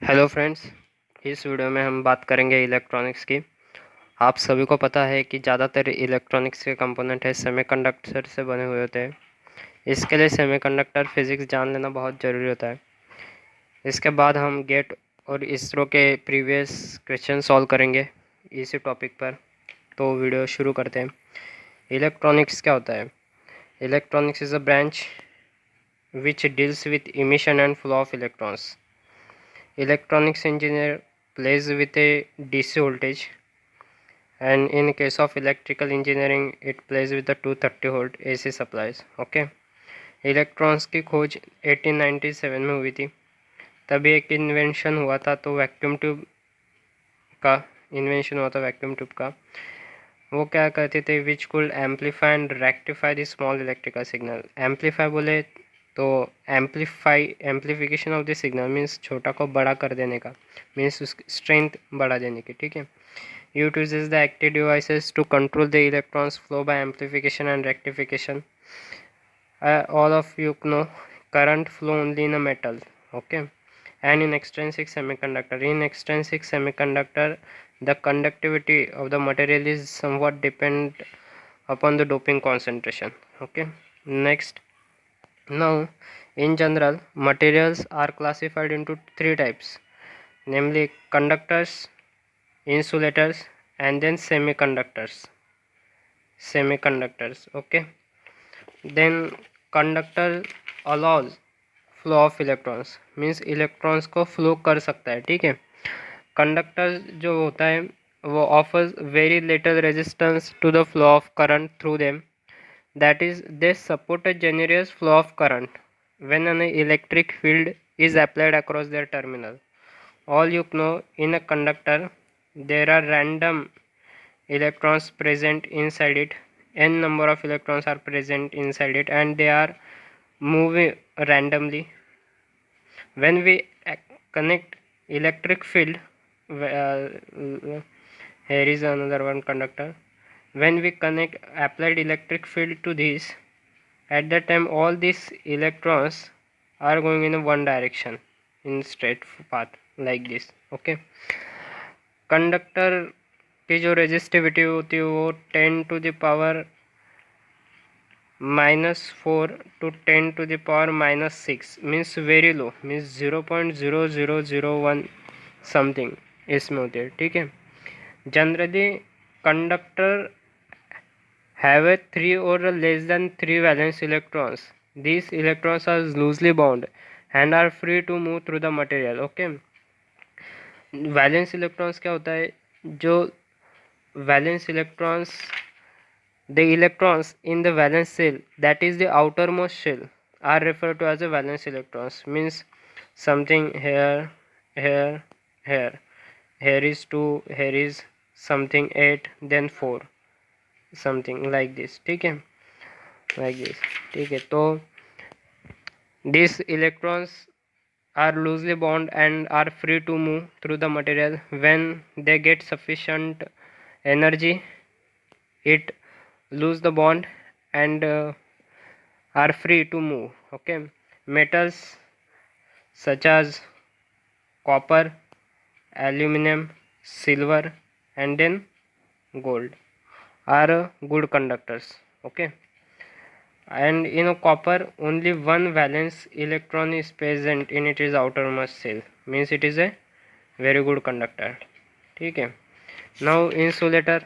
Hello friends, इस video में हम बात करेंगे इलेक्ट्रॉनिक्स की। आप सभी को पता है कि ज़्यादातर इलेक्ट्रॉनिक्स के कंपोनेंट है सेमीकंडक्टर से बने हुए होते हैं। इसके लिए सेमीकंडक्टर फिज़िक्स जान लेना बहुत ज़रूरी होता है। इसके बाद हम गेट और इसरो के प्रीवियस क्वेश्चन सॉल्व करेंगे इसी टॉपिक पर। तो वीडियो शुरू करते हैं। इलेक्ट्रॉनिक्स क्या होता है? Electronics is a branch which deals with emission and flow of electrons. Electronics engineer plays with a DC voltage, and in case of electrical engineering it plays with the 230 volt AC supplies. Okay. Electrons की खोज 1897 में हुई थी। तभी एक invention हुआ था, तो वैक्यूम ट्यूब का इन्वेंशन हुआ था, वैक्यूम ट्यूब का। वो क्या करते थे? Which could amplify and rectify the small electrical signal. Amplify बोले तो amplification of the signal means छोटा को बड़ा कर देने का, मीन्स उसकी स्ट्रेंथ बढ़ा देने की। ठीक है। Utilizes the active devices to control the electrons flow by amplification and rectification. All of you know current flow only in a metal. Okay. And in extrinsic semiconductor, the conductivity of the material is somewhat depend upon the doping concentration. Okay. Next, now in general materials are classified into three types, namely conductors, insulators, and then semiconductors. Okay. Then conductor allows flow of electrons, means electrons को flow कर सकता है। ठीक है। Conductor जो होता है वो offers very little resistance to the flow of current through them, that is they support a generous flow of current when an electric field is applied across their terminal. All you know, in a conductor there are random electrons present inside it. N number of electrons are present inside it and they are moving randomly. When we connect electric field, here is another one conductor. When we connect applied electric field to this, at that time all these electrons are going in one direction in straight path like this. Okay. Conductor की जो resistivity होती है वो 10⁻⁻⁻4 to 10⁻⁻6 means very low, means 0.0001 something इसमें होती है। ठीक है। Generally conductor have a 3 or less than 3 valence electrons. These electrons are loosely bound and are free to move through the material. Okay. Valence electrons क्या होता है? जो valence electrons, the electrons in the valence shell, that is the outermost shell, are referred to as a valence electrons. Means something here, here, here, here is 2, here is something 8, then 4, something like this. ठीक है, like this. ठीक है। तो these electrons are loosely bound and are free to move through the material. When they get sufficient energy, it lose the bond and are free to move. Okay. Metals such as copper, aluminum, silver, and then gold are good conductors. Okay. And in a copper only one valence electron is present in its outermost shell, means it is a very good conductor. ठीक है। Now insulator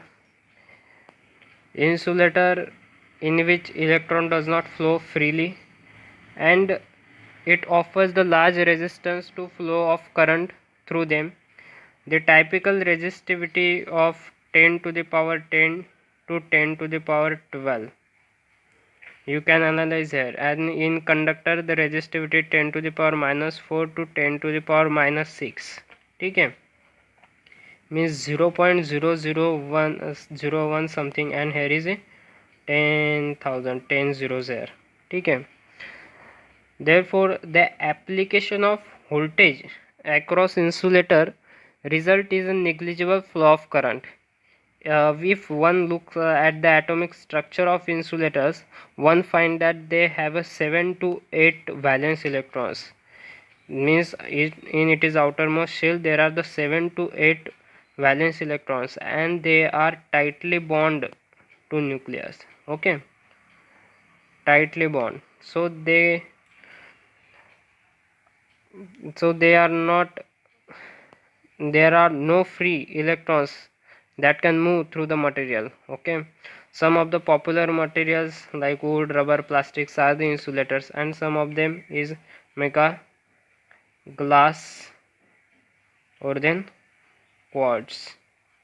in which electron does not flow freely and it offers the large resistance to flow of current through them. The typical resistivity of 10 to the power 10 to 10 to the power 12 you can analyze here. And in conductor the resistivity 10 to the power -4 to 10 to the power -6. ठीक है। means 0.001 something and here is a 10,000 10 zeros here. ठीक है। Therefore the application of voltage across insulator result is a negligible flow of current. If one looks at the atomic structure of insulators, one find that they have a 7 to 8 valence electrons. means in its outermost shell there are the 7 to 8 valence electrons and they are tightly bonded to nucleus. Okay, tightly bond, so they are not, there are no free electrons that can move through the material. Okay, some of the popular materials like wood, rubber, plastics are the insulators, and some of them is mica, glass, और then quartz.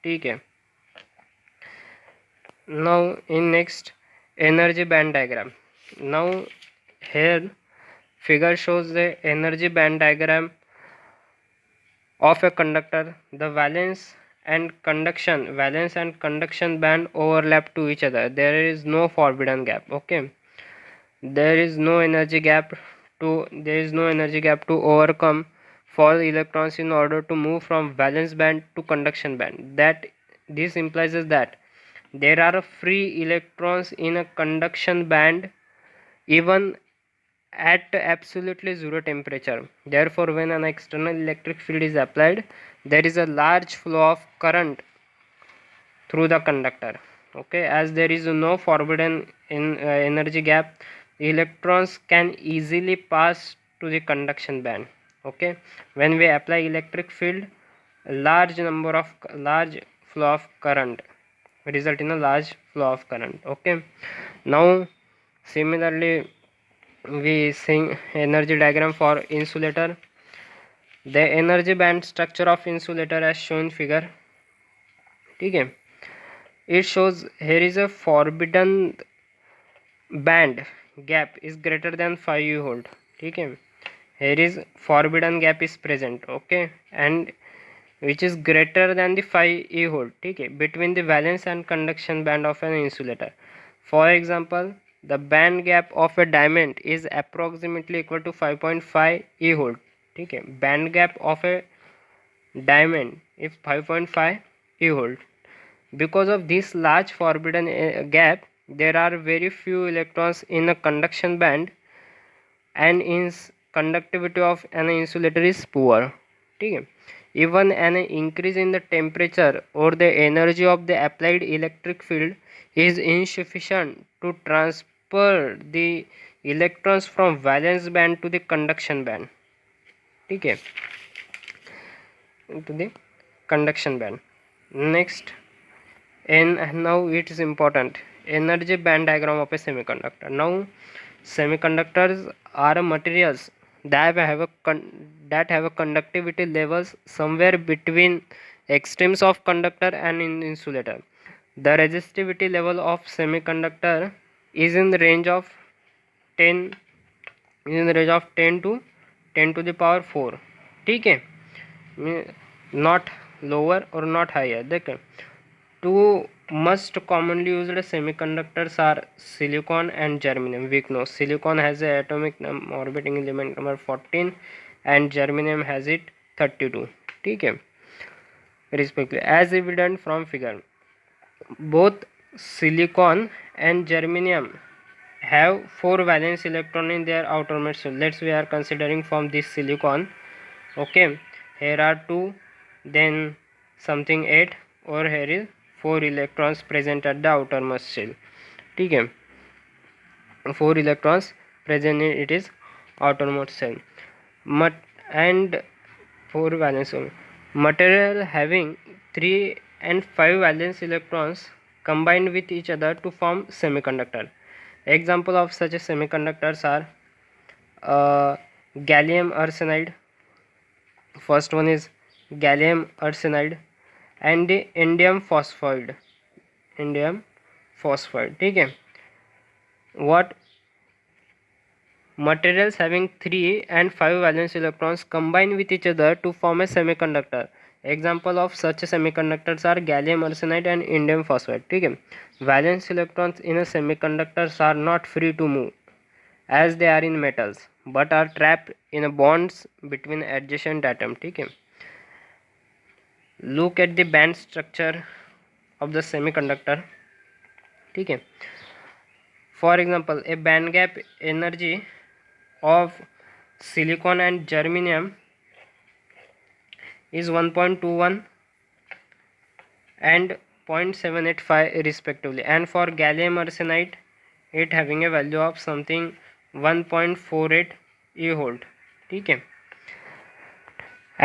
ठीक है. Now in next, energy band diagram. Now here figure shows the energy band diagram of a conductor. The valence and conduction band overlap to each other. There is no forbidden gap. Okay, there is no energy gap to overcome for the electrons in order to move from valence band to conduction band. That this implies that there are free electrons in a conduction band even at absolutely zero temperature. Therefore, when an external electric field is applied, there is a large flow of current through the conductor. Okay, as there is no forbidden energy gap, electrons can easily pass to the conduction band. Okay, when we apply electric field, large flow of current result in a large flow of current. Okay, now similarly we see energy diagram for insulator. The energy band structure of insulator as shown figure. ठीक है, it shows here is a forbidden band gap is greater than 5 volt. ठीक है, here is forbidden gap is present. Okay, and which is greater than the 5 volt. ठीक है, between the valence and conduction band of an insulator. For example, the band gap of a diamond is approximately equal to 5.5 volt. ठीक है, band gap of a diamond is 5.5 volt. Because of this large forbidden gap, there are very few electrons in a conduction band and its conductivity of an insulator is poor. ठीक है, even an increase in the temperature or the energy of the applied electric field is insufficient to transfer the electrons from valence band to the conduction band. ठीक है, to the conduction band. Next, and now it is important, energy band diagram of a semiconductor. Now semiconductors are materials that have a conductivity levels somewhere between extremes of conductor and insulator. The resistivity level of semiconductor is in the range of 10 to 10 to the power 4. ठीक है, not lower or not higher. देखें, two most commonly used semiconductors are silicon and germanium. We know silicon has a atomic orbiting element number 14 and germanium has it 32. ठीक है, respectively. As evident from figure, both silicon and germanium have 4 valence electron in their outermost shell. Let's we are considering from this silicon. Okay, here are 2, then something 8, or here is 4 electrons present at the outermost shell. ठीक है, 4 electrons present in it is outermost shell. And 4 valence material having 3 and 5 valence electrons combined with each other to form semiconductor. Example of such a semiconductors are gallium arsenide. First one is gallium arsenide and the indium phosphide. ठीक है, what materials having 3 and 5 valence electrons combine with each other to form a semiconductor. Example of such semiconductors are gallium arsenide and indium phosphide. ठीक है, valence electrons in a semiconductors are not free to move as they are in metals but are trapped in a bonds between adjacent atoms. ठीक है, look at the band structure of the semiconductor. ठीक है, for example, a band gap energy of silicon and germanium is 1.21 and 0.785 respectively, and for gallium arsenide it having a value of something 1.48 eV. ठीक है.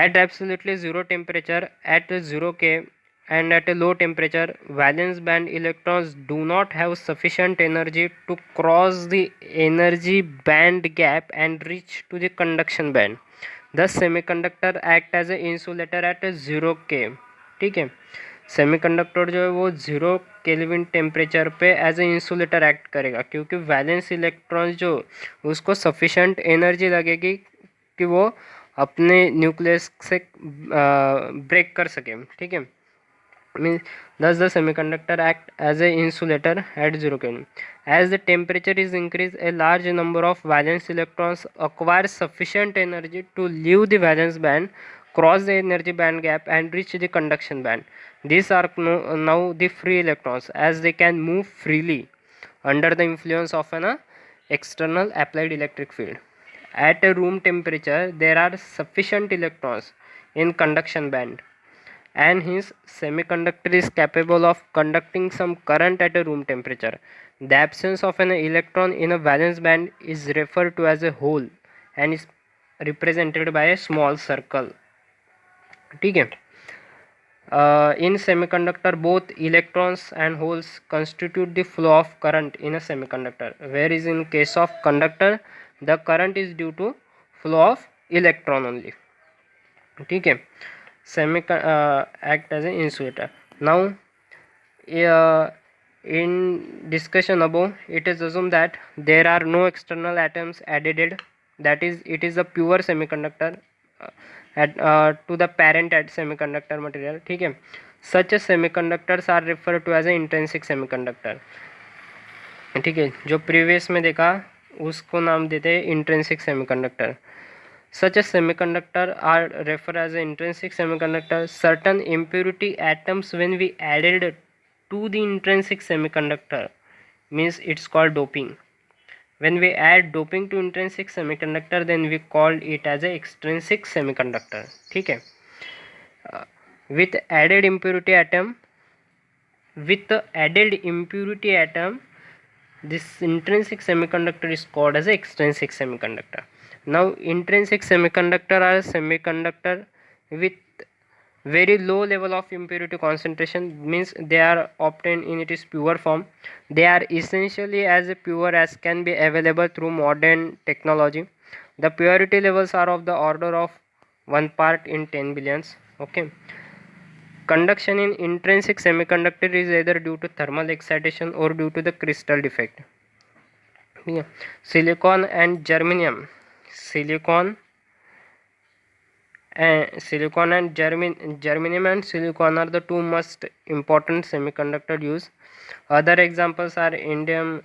At absolutely zero temperature, at 0K, and at a low temperature, valence band electrons do not have sufficient energy to cross the energy band gap and reach to the conduction band. Thus semiconductor act as a insulator at 0K. ठीक है. Semiconductor जो है वो 0 kelvin temperature पे as a insulator act करेगा, क्योंकि valence electron जो उसको सफिशेंट एनर्जी लगेगी कि वो अपने न्यूक्लियस से ब्रेक कर सके. ठीक है. Mean thus the semiconductor act as a insulator at 0 Kelvin. As the temperature is increased, a large number of valence electrons acquire sufficient energy to leave the valence band, cross the energy band gap and reach the conduction band. These are now the free electrons, as they can move freely under the influence of an external applied electric field. At a room temperature, there are sufficient electrons in conduction band, and hence semiconductor is capable of conducting some current at a room temperature. The absence of an electron in a valence band is referred to as a hole and is represented by a small circle. ठीक है. In semiconductor, both electrons and holes constitute the flow of current in a semiconductor, whereas in case of conductor the current is due to flow of electron only. ठीक है. Act as an insulator. Now in discussion above, it is assumed that there are no external atoms added, that is it is a pure semiconductor to the parent at semiconductor material. ठीक है. Such semiconductors are referred to as an intrinsic semiconductor. ठीक है. जो previous में देखा उसको नाम देते हैं intrinsic semiconductor. Such a semiconductor are referred as an intrinsic semiconductor. Certain impurity atoms, when we added to the intrinsic semiconductor, means it's called doping. When we add doping to intrinsic semiconductor, then we call it as a extrinsic semiconductor. ठीक है. With added impurity atom, this intrinsic semiconductor is called as a extrinsic semiconductor. Now intrinsic semiconductor are semiconductor with very low level of impurity concentration, means they are obtained in its pure form. They are essentially as pure as can be available through modern technology. The purity levels are of the order of 1 part in 10 billions. Okay. Conduction in intrinsic semiconductor is either due to thermal excitation or due to the crystal defect. Yeah. Silicon and germanium. Silicon and germanium and silicon are the two most important semiconductor used. Other examples are indium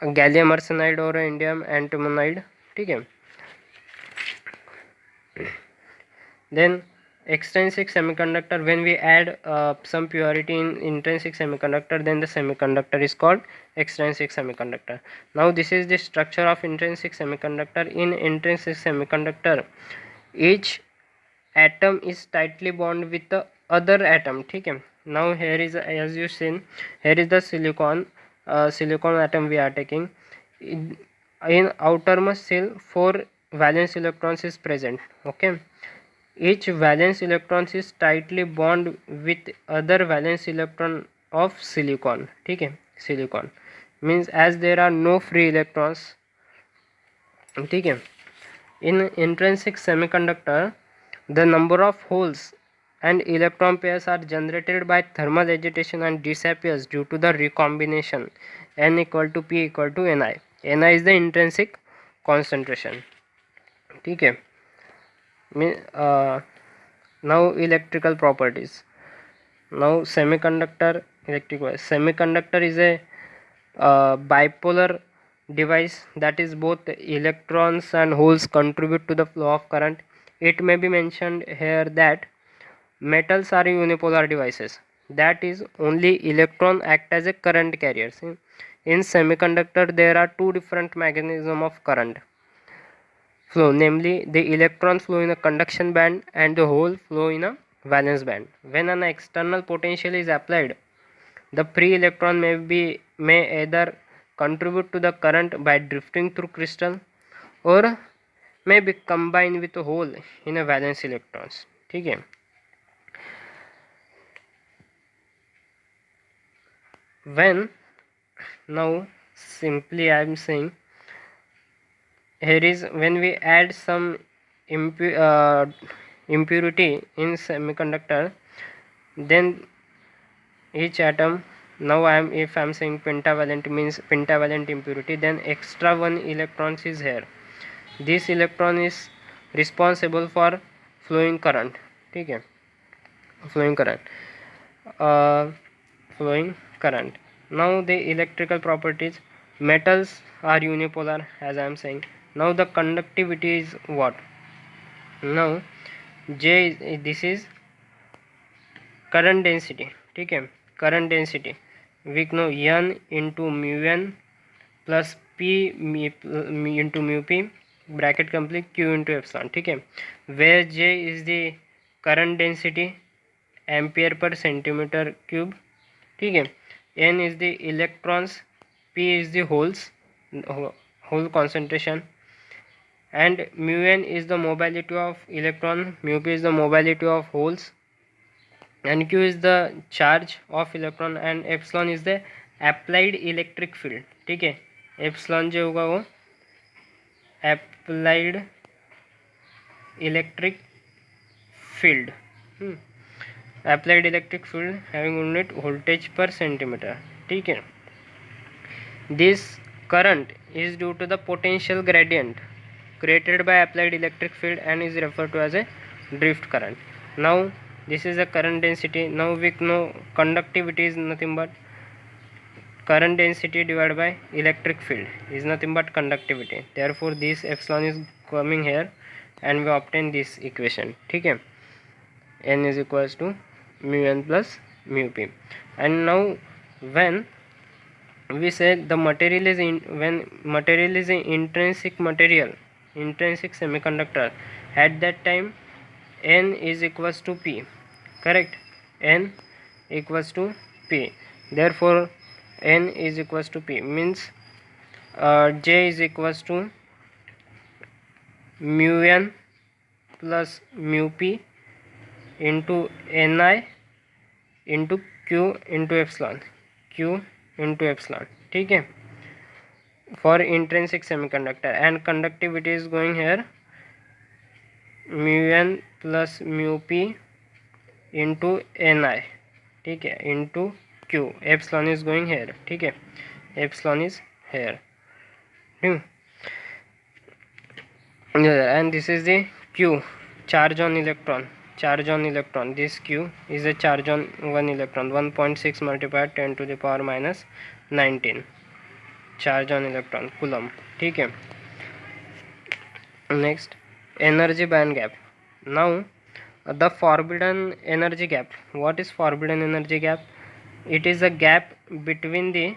gallium arsenide or indium antimonide. ठीक है. Then extrinsic semiconductor, when we add some purity in intrinsic semiconductor, then the semiconductor is called extrinsic semiconductor. Now this is the structure of intrinsic semiconductor. In intrinsic semiconductor, each atom is tightly bonded with the other atom. ठीक है. Now here is, as you seen, here is the silicon atom we are taking. In outermost shell 4 valence electrons is present. Okay. Each valence electron is tightly bonded with other valence electron of silicon. ठीक है. Silicon means as there are no free electrons. ठीक है. In intrinsic semiconductor, the number of holes and electron pairs are generated by thermal agitation and disappears due to the recombination. N equal to P equal to Ni. Ni is the intrinsic concentration. ठीक है. Now electrical properties. Now semiconductor is a bipolar device, that is both electrons and holes contribute to the flow of current. It may be mentioned here that metals are unipolar devices, that is only electron act as a current carriers. In semiconductor, there are two different mechanisms of current flow, namely the electron flow in a conduction band and the hole flow in a valence band. When an external potential is applied, the free electron may either contribute to the current by drifting through crystal or may be combined with a hole in a valence electrons. ठीक है. When now simply I am saying here is when we add some impurity in semiconductor, then each atom, now if I am saying pentavalent means pentavalent impurity, then extra one electrons is here. This electron is responsible for flowing current. ठीक है, flowing current. Flowing current. Now the electrical properties, metals are unipolar as I am saying. Now the conductivity is what? Now this is current density. ठीक है, current density we know n into mu n plus p into mu p bracket complete q into epsilon. ठीक है, where j is the current density ampere per centimeter cube. ठीक है, n is the electrons, p is the hole concentration, and mu n is the mobility of electron, mu p is the mobility of holes, and q is the charge of electron, and epsilon is the applied electric field. ठीक है, epsilon जो होगा वो applied electric field. applied electric field having unit voltage per centimeter. ठीक है, this current is due to the potential gradient created by applied electric field and is referred to as a drift current. Now this is the current density. Now we know conductivity is nothing but current density divided by electric field is nothing but conductivity. Therefore this epsilon is coming here and we obtain this equation. ठीक है, n is equals to mu n plus mu p. And now when we say the material is when material is an intrinsic material, intrinsic semiconductor, at that time n is equals to p. Correct, n equals to p. Therefore n is equals to p means j is equals to mu n plus mu p into ni into q into epsilon, q into epsilon. ठीक है, for intrinsic semiconductor, and conductivity is going here mu n plus mu p into ni. ठीक है, into q, epsilon is going here. ठीक है, epsilon is here. And this is the q, charge on electron. Charge on electron, this q is a charge on one electron, 1.6 multiplied 10 to the power minus 19 charge on electron, coulomb. ठीक है, next energy band gap. Now the forbidden energy gap. What is forbidden energy gap? It is a gap between the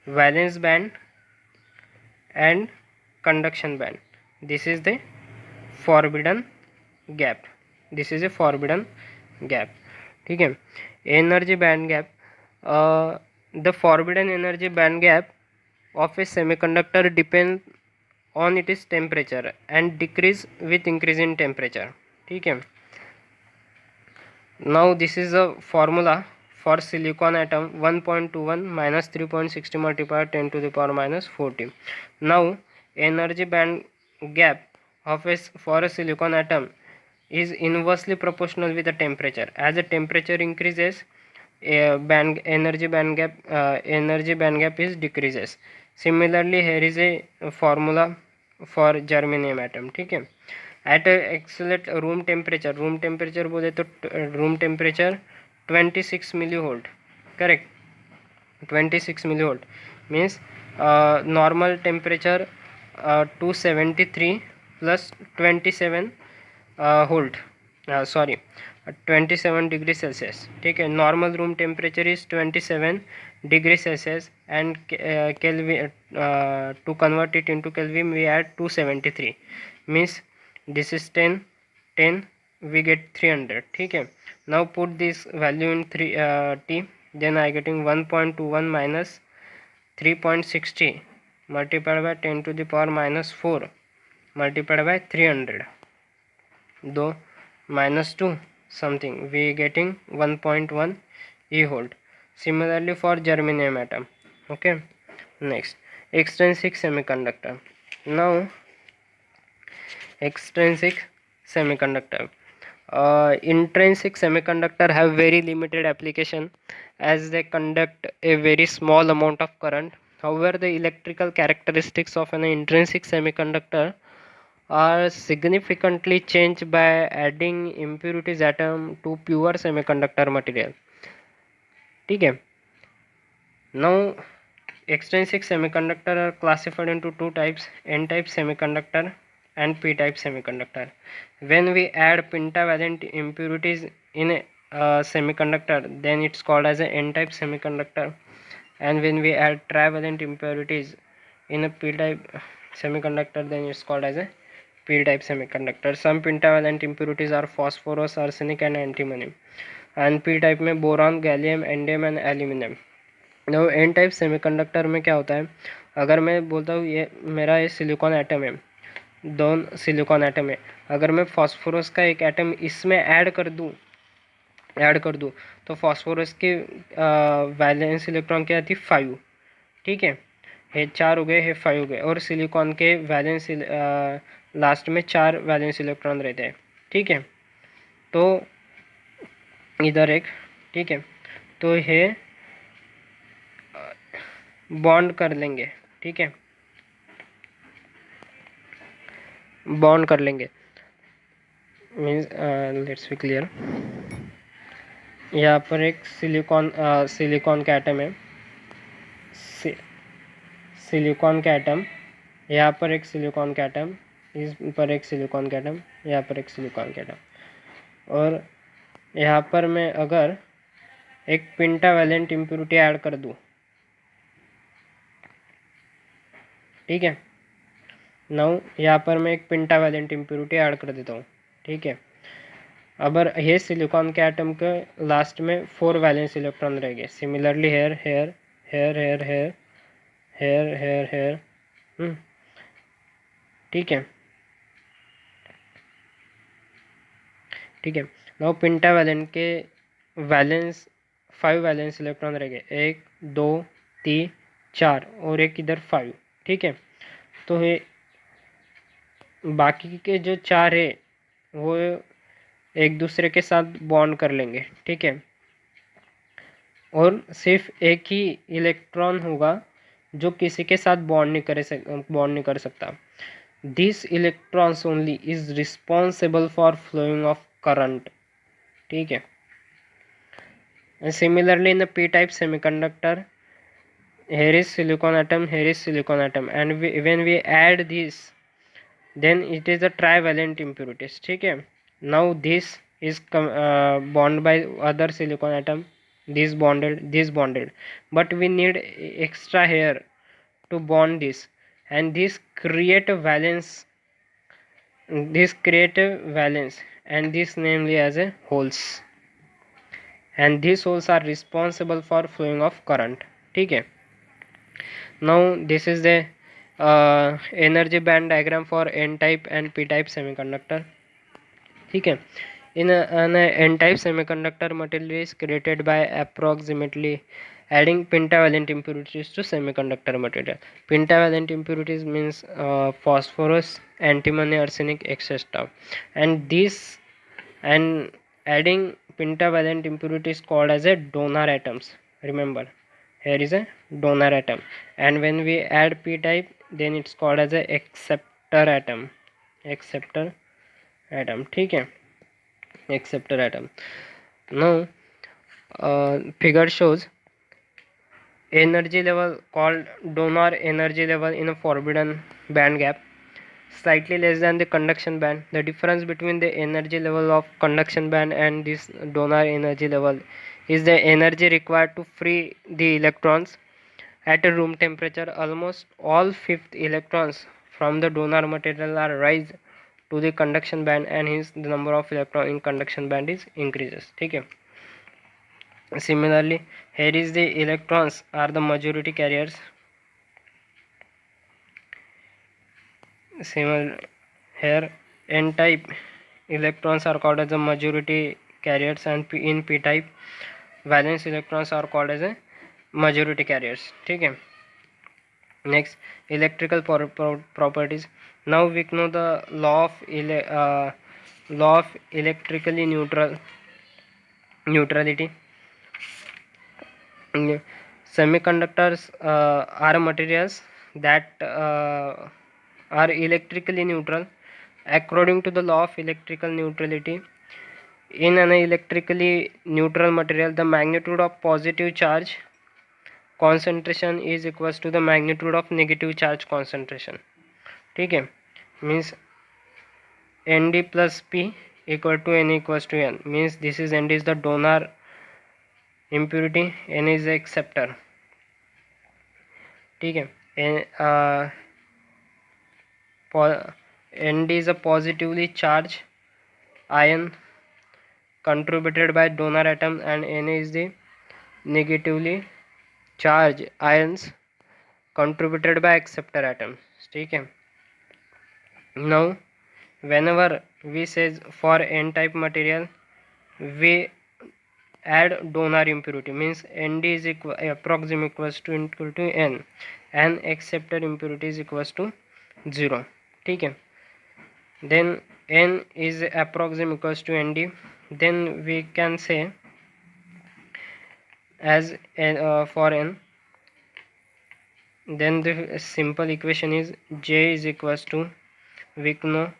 valence band and conduction band. This is the forbidden gap. This is a forbidden gap. ठीक है, energy band gap. The forbidden energy band gap of a semiconductor depends on its temperature and decrease with increase in temperature. ठीक है, now this is a formula for silicon atom, 1.21 minus 3.60 multiplied 10 to the power minus 40. Now energy band gap of for a silicon atom is inversely proportional with the temperature. As the temperature increases, energy band gap is decreases. Similarly here is a formula for germanium atom. ठीक है, at a absolute room temperature बोले तो room temperature 26 millivolt. Correct, 26 millivolt means normal temperature 273 plus 27 volt, 27 degree Celsius, ठीक है। Normal room temperature is 27 degree Celsius and Kelvin, to convert it into Kelvin we add 273, means this is 10 we get 300, ठीक है। now put this value in 3 t, then I getting 1.21 minus 3.60 multiplied by 10 to the power minus 4 multiplied by 300, though minus 2 something we getting 1.1 e volt. Similarly for germanium atom. Okay, next extrinsic semiconductor. Now extrinsic semiconductor, intrinsic semiconductor have very limited application as they conduct a very small amount of current. However, the electrical characteristics of an intrinsic semiconductor are significantly changed by adding impurities atom to pure semiconductor material, ठीक है। now extrinsic semiconductor are classified into two types, n type semiconductor and p type semiconductor. When we add pentavalent impurities in a semiconductor, then it's called as a n type semiconductor, and when we add trivalent impurities in a p type semiconductor, then it's called as a p type semiconductor. Some pentavalent impurities are phosphorus, arsenic and antimony, and p type में boron, gallium, indium and aluminum. now n type semiconductor में क्या होता है, अगर मैं बोलता हूँ ये मेरा ये सिलिकॉन एटम है, दोनों सिलिकॉन एटम है, अगर मैं फास्फोरस का एक एटम इसमें ऐड कर दूँ तो फास्फोरस के वैलेंस इलेक्ट्रॉन क्या आती 5, ठीक है। ये 4 हो गए, ये 5 हो गए, और सिलिकॉन के वैलेंस लास्ट में 4 वैलेंस इलेक्ट्रॉन रहते हैं, ठीक है। तो इधर एक, ठीक है, तो ये बॉन्ड कर लेंगे, ठीक है, बॉन्ड कर लेंगे, मीन्स लेट्स बी क्लियर। यहाँ पर एक सिलिकॉन का एटम है, सिलिकॉन का एटम, यहाँ पर एक सिलिकॉन का एटम, इस पर एक सिलिकॉन का एटम, यहाँ पर एक सिलिकॉन का एटम, और यहाँ पर मैं अगर एक पेंटावैलेंट इम्प्योरिटी ऐड कर दूँ, ठीक है। नाउ यहाँ पर मैं एक पेंटावैलेंट इम्प्योरिटी ऐड कर देता हूँ, ठीक है। अब ये सिलिकॉन के एटम के लास्ट में 4 वैलेंस इलेक्ट्रॉन रहेंगे। Similarly here here here here here here here here, ठीक है, ठीक है। नाउ पेंटावैलेंट के वैलेंस 5 वैलेंस इलेक्ट्रॉन रहेंगे, 1 2 3 4 और एक इधर 5, ठीक है। तो ये बाकी के जो 4 है वो एक दूसरे के साथ बॉन्ड कर लेंगे, ठीक है, और सिर्फ एक ही इलेक्ट्रॉन होगा जो किसी के साथ बॉन्ड नहीं कर सकता। This electrons only is responsible for flowing of current, ठीक है। Similarly in the p type semiconductor, here is silicon atom, here is silicon atom, and when we add this, then it is a trivalent impurities, ठीक है। now this is bond by other silicon atom, this bonded, but we need extra here to bond this, and this create a valence, and this namely as a holes, and these holes are responsible for flowing of current, ठीक है। now this is the energy band diagram for n type and p type semiconductor, ठीक है। in an n type semiconductor material is created by approximately adding pentavalent impurities to semiconductor material. Pentavalent impurities means phosphorus, antimony, arsenic, etc. and adding pentavalent impurities called as a donor atoms. Remember, here is a donor atom, and when we add p type, then it's called as a acceptor atom, ठीक है, acceptor atom. now figure shows energy level called donor energy level in a forbidden band gap. slightly less than the conduction band. The difference between the energy level of conduction band and this donor energy level is the energy required to free the electrons. At a room temperature, almost all fifth electrons from the donor material are raised to the conduction band, and hence the number of electrons in conduction band is increases. Okay. Similarly, here is the electrons are the majority carriers. Similar here, n-type electrons are called as the majority carriers, and in p-type valence electrons are called as a majority carriers. Okay. Next, electrical properties. Now we know the law of electrically neutrality. Semiconductors are materials that are electrically neutral. According to the law of electrical neutrality, in an electrically neutral material, the magnitude of positive charge concentration is equals to the magnitude of negative charge concentration. ठीक है, means nd plus p equal to n equals to n, means this is nd is the donor impurity, n is the acceptor. ठीक है, nd is a positively charged ion contributed by donor atom, and n is the negatively charged ions contributed by acceptor atoms. ठीक है. Now whenever we says for n type material we add donor impurity, means nd is approximate equal to n, and acceptor impurity is equals to 0. ठीक है. Then n is approximate equals to nd, then we can say as for n, then the simple equation is j is equals to we know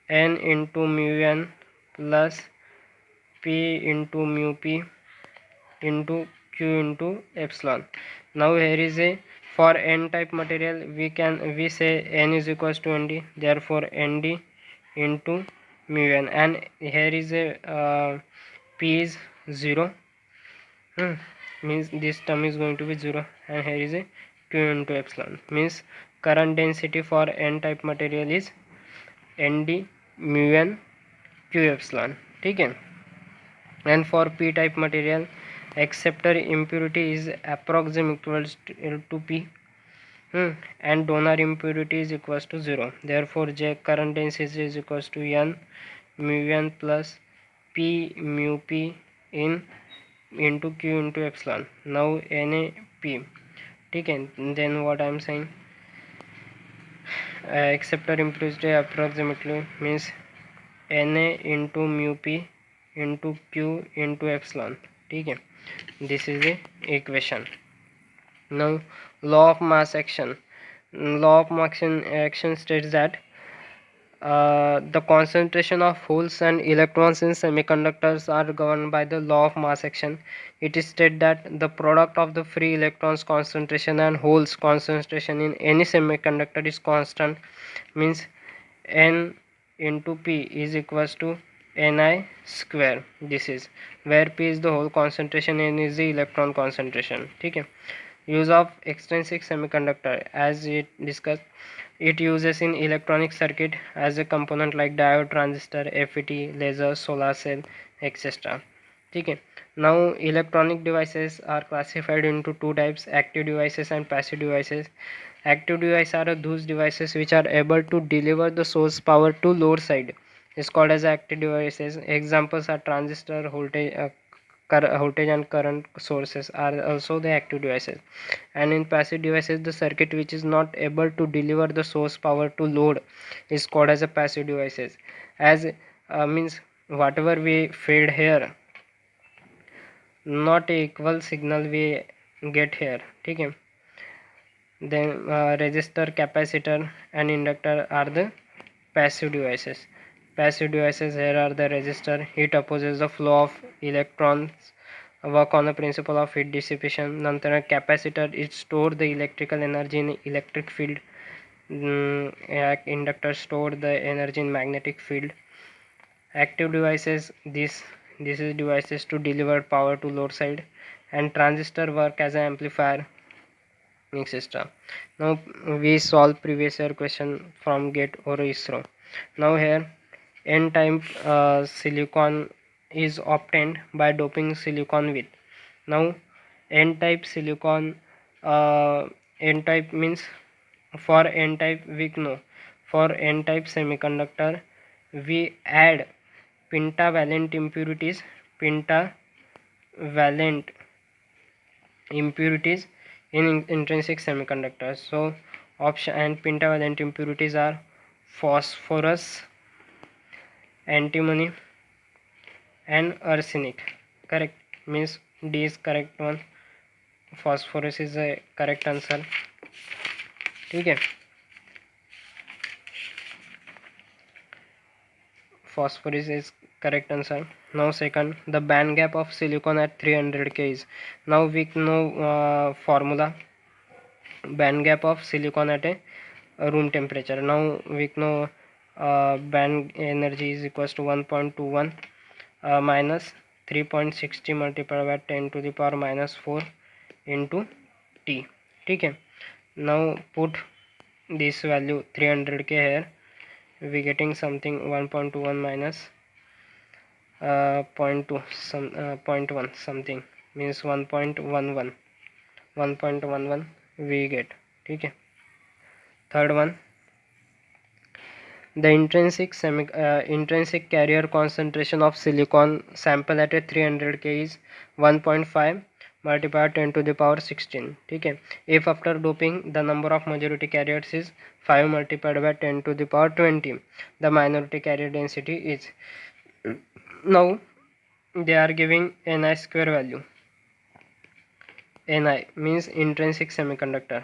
n into mu n plus p into mu p into q into epsilon. Now here is a for n type material we say n is equals to nd, therefore nd into mu n, and here is a p is 0, means this term is going to be 0, and here is a q into epsilon, means current density for n type material is nd mu n q epsilon. ठीक है. And for p type material, acceptor impurity is approximate equals to p, and donor impurity is equals to 0, therefore j current density is equals to n mu n plus p mu p in into q into epsilon. Now na p. ठीक है. Then what I am saying, acceptor impurity approximately means na into mu p into q into epsilon. ठीक है. This is the equation. Now law of mass action. Law of mass action states that the concentration of holes and electrons in semiconductors are governed by the law of mass action. It is stated that the product of the free electrons concentration and holes concentration in any semiconductor is constant, means n into p is equals to ni square. This is where p is the hole concentration, n is the electron concentration. ठीक है. Use of extrinsic semiconductor, as it discussed, it uses in electronic circuit as a component like diode, transistor, FET, laser, solar cell, etc. ठीक है. Now electronic devices are classified into two types, active devices and passive devices. Active devices are those devices which are able to deliver the source power to load side, is called as active devices. Examples are transistor, voltage and current sources are also the active devices. And in passive devices, the circuit which is not able to deliver the source power to load is called as a passive devices. As means whatever we feed here, not equal signal we get here. ठीक है. Then resistor, capacitor and inductor are the passive devices. Passive devices, here are the resistor, it opposes the flow of electrons, work on the principle of heat dissipation. नंतर capacitor, it store the electrical energy in electric field. Inductors store the energy in magnetic field. Active devices, this is devices to deliver power to load side, and transistor work as an amplifier, etc. Now we solve previous year question from GATE or ISRO. Now here n-type silicon is obtained by doping silicon with. Now n-type silicon, n-type means for n-type we know, for n-type semiconductor we add pentavalent impurities, pentavalent impurities in intrinsic semiconductors. So option and pentavalent impurities are phosphorus, antimony and arsenic. Correct, means D is correct one. Phosphorus is a correct answer. ठीक है, phosphorus is correct answer. Now second, the band gap of silicon at 300 K is. Now we know formula band gap of silicon at a room temperature. Now we know band energy is equals to 1.21 minus 3.60 multiplied by 10 to the power minus 4 into T. ठीक है, now put this value 300 K here, we getting something 1.21 minus 0.2 some 0.1 something means 1.11 1.11 we get. ठीक है, third one, the intrinsic carrier concentration of silicon sample at a 300 K is 1.5 multiplied 10 to the power 16. ठीक है, if after doping the number of majority carriers is 5 multiplied by 10 to the power 20, the minority carrier density is. Now they are giving Ni square value. Ni means intrinsic semiconductor,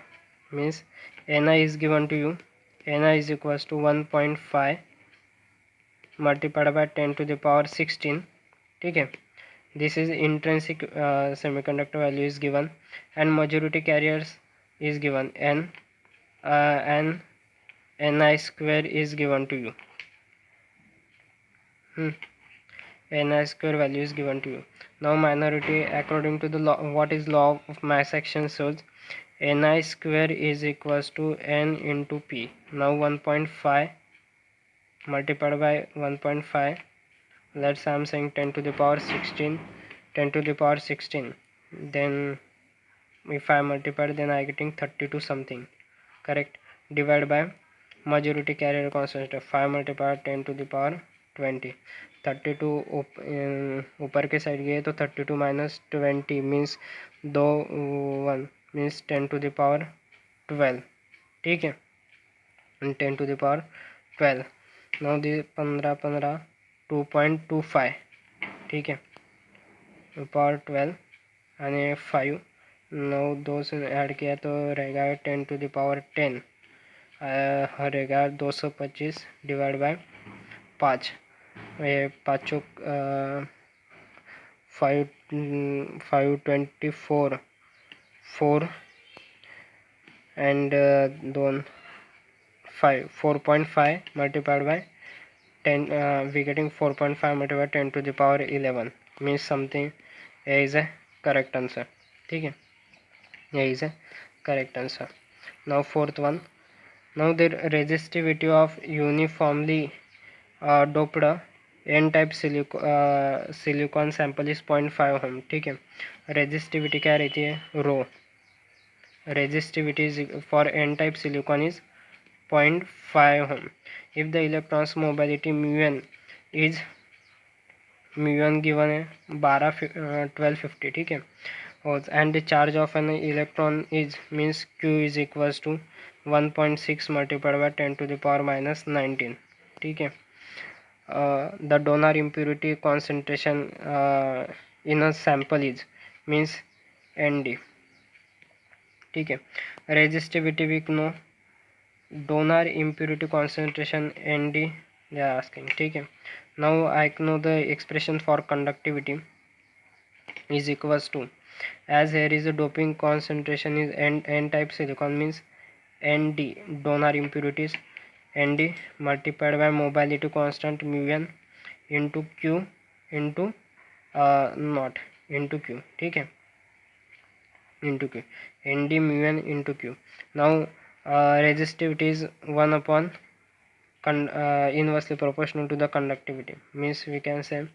means Ni is given to you. Ni is equals to 1.5 multiplied by 10 to the power 16. ठीक है, this is intrinsic semiconductor value is given, and majority carriers is given n, and Ni square is given to you. Ni square value is given to you. Now minority, according to the law, what is law of mass action shows, Ni square is equals to n into p. Now 1.5 multiplied by 1.5, let's say I'm saying 10 to the power 16, 10 to the power 16, then if I multiply then I getting 32 something, correct, divided by majority carrier constant 5 multiplied 10 to the power 20, 32 ऊपर के side गए तो 32 minus 20 means 2 1 means 10 to the power 12. ठीक है, 10 to the power 12. now the 15 15 2.25. ठीक है, power 12 आणि 5 9 दो से ऐड किया तो रहेगा 10 to the power 10, रहेगा 225 डिवाइड बाय 5, ये पाँचों 524 4 and 4.5 multiplied by 10, we getting 4.5 multiplied by 10 to the power 11 means something A is a correct answer. ठीक है, A is a correct answer. Now fourth one, now the resistivity of uniformly doped n-type silicon sample is 0.5 ohm. ठीक है, resistivity क्या रहती है, रो. Resistivity is for n-type silicon is 0.5 ohm. If the electron's mobility mu is given है 1250. ठीक है, and the charge of an electron is means q is equals to 1.6 multiplied by 10 to the power minus 19. ठीक है, the donor impurity concentration in a sample is means nd. ठीक है, resistivity we know, donor impurity concentration nd they are asking. ठीक है, now I know the expression for conductivity is equals to, as here is a doping concentration is n type silicon means Nd, donor impurities, Nd multiplied by mobility constant mu n into Q into not into Q, ठीक है, into Q, Nd mu n into Q. Now resistivity is 1 upon inversely proportional to the conductivity, means we can say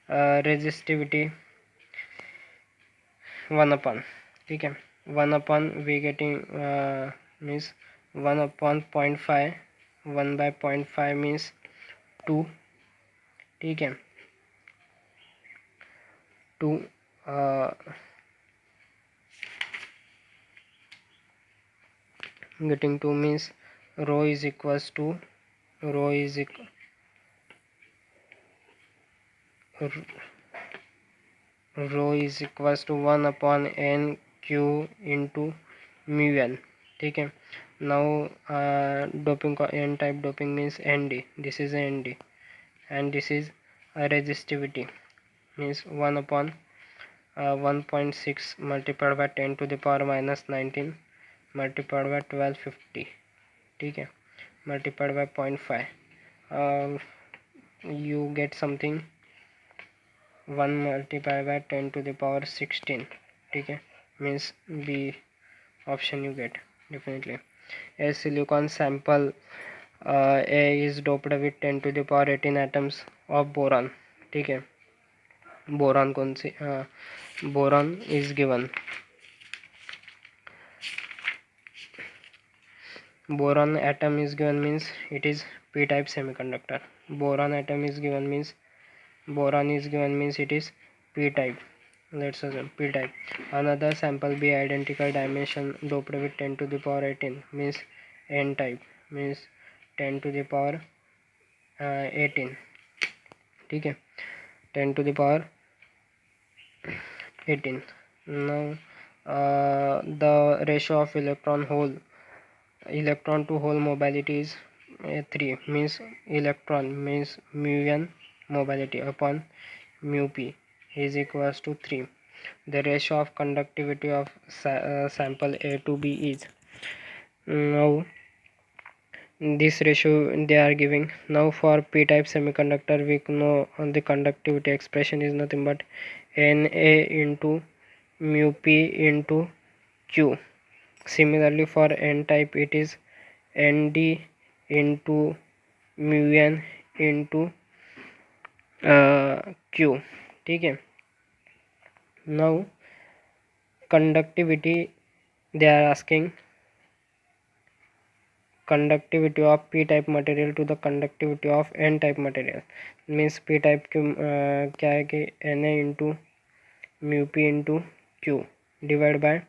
resistivity 1 upon, ठीक है, 1 upon we getting means 1 upon 0.5, 1 by 0.5 means 2, ठीक है, 2 getting 2 means rho is equals to rho is equals to 1 upon n q into mu n, ठीक है. Now doping n type doping means Nd, this is Nd, and this is resistivity means 1 upon 1.6 multiplied by 10 to the power minus 19 multiplied by 1250, ठीक है, multiplied by 0.5, you get something 1 multiplied by 10 to the power 16, ठीक है, means B option you get definitely. A silicon sample A is doped with 10 to the power 18 atoms of boron, ठीक है, boron कौन सी boron is given, boron atom is given means it is p type semiconductor, boron atom is given means boron is given means it is p type, let's assume p type. Another sample B identical dimension doped with 10 to the power 18 means n type, means 10 to the power 18, ठीक है, 10 to the power 18. Now the ratio of electron to hole mobility is 3, means electron means mu n mobility upon mu p is equals to 3. The ratio of conductivity of sample A to B is, now this ratio they are giving. Now for p type semiconductor we know the conductivity expression is nothing but Na into mu p into Q. Similarly for n type it is Nd into mu n into Q, ठीक है. Now conductivity they are asking conductivity of p type material to the conductivity of n type material, means p type की क्या है कि Na into mu p into Q divided by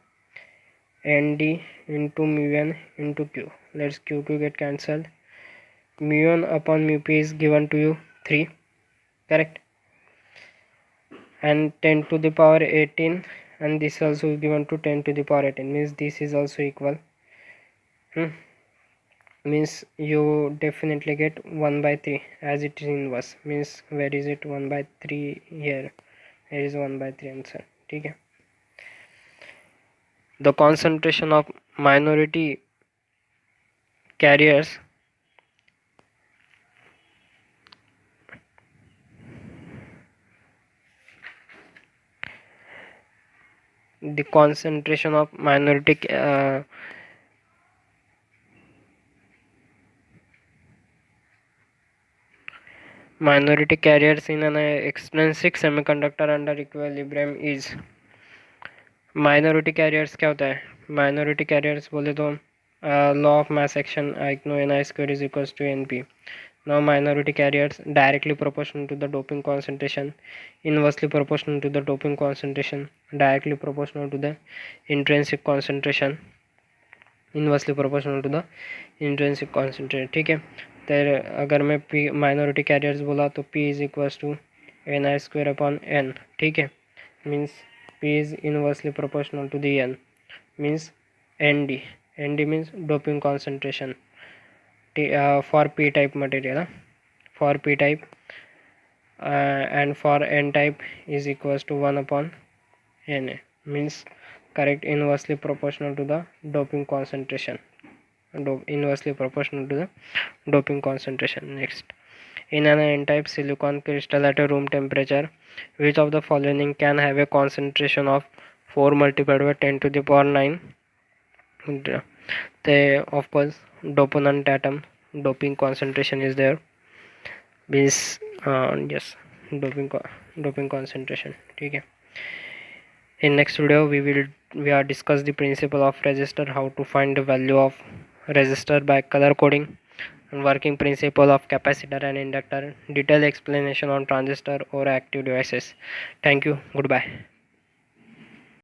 Nd into mu n into Q. Let's Q get cancelled. Mu n upon mu p is given to you 3, correct, and 10 to the power 18, and this also is given to 10 to the power 18, means this is also equal. Means you definitely get 1 by 3 as it is inverse, means where is it 1 by 3 here, here is 1 by 3 answer, ठीक है. The concentration of minority carriers minority carriers in an extrinsic semiconductor under equilibrium is. Minority carriers क्या होता है, minority carriers बोले तो law of mass action I know n i square is equals to n p. Now minority carriers directly proportional to the doping concentration, inversely proportional to the doping concentration, directly proportional to the intrinsic concentration, inversely proportional to the intrinsic concentration, ठीक है. तो अगर मैं p minority carriers बोला तो p is equals to n i square upon n, ठीक है, means p is inversely proportional to the n, means nd means doping concentration for p type material, for p type and for n type is equals to 1 upon Na, means correct inversely proportional to the doping concentration. inversely proportional to the doping concentration. Next, in an n-type silicon crystal at a room temperature, which of the following can have a concentration of 4 multiplied by 10 to the power 9? The of course dopant atom doping concentration is there, means yes, doping doping concentration. Okay. In next video we are discuss the principle of resistor, how to find the value of resistor by color coding, and working principle of capacitor and inductor, detailed explanation on transistor or active devices. Thank you. Goodbye.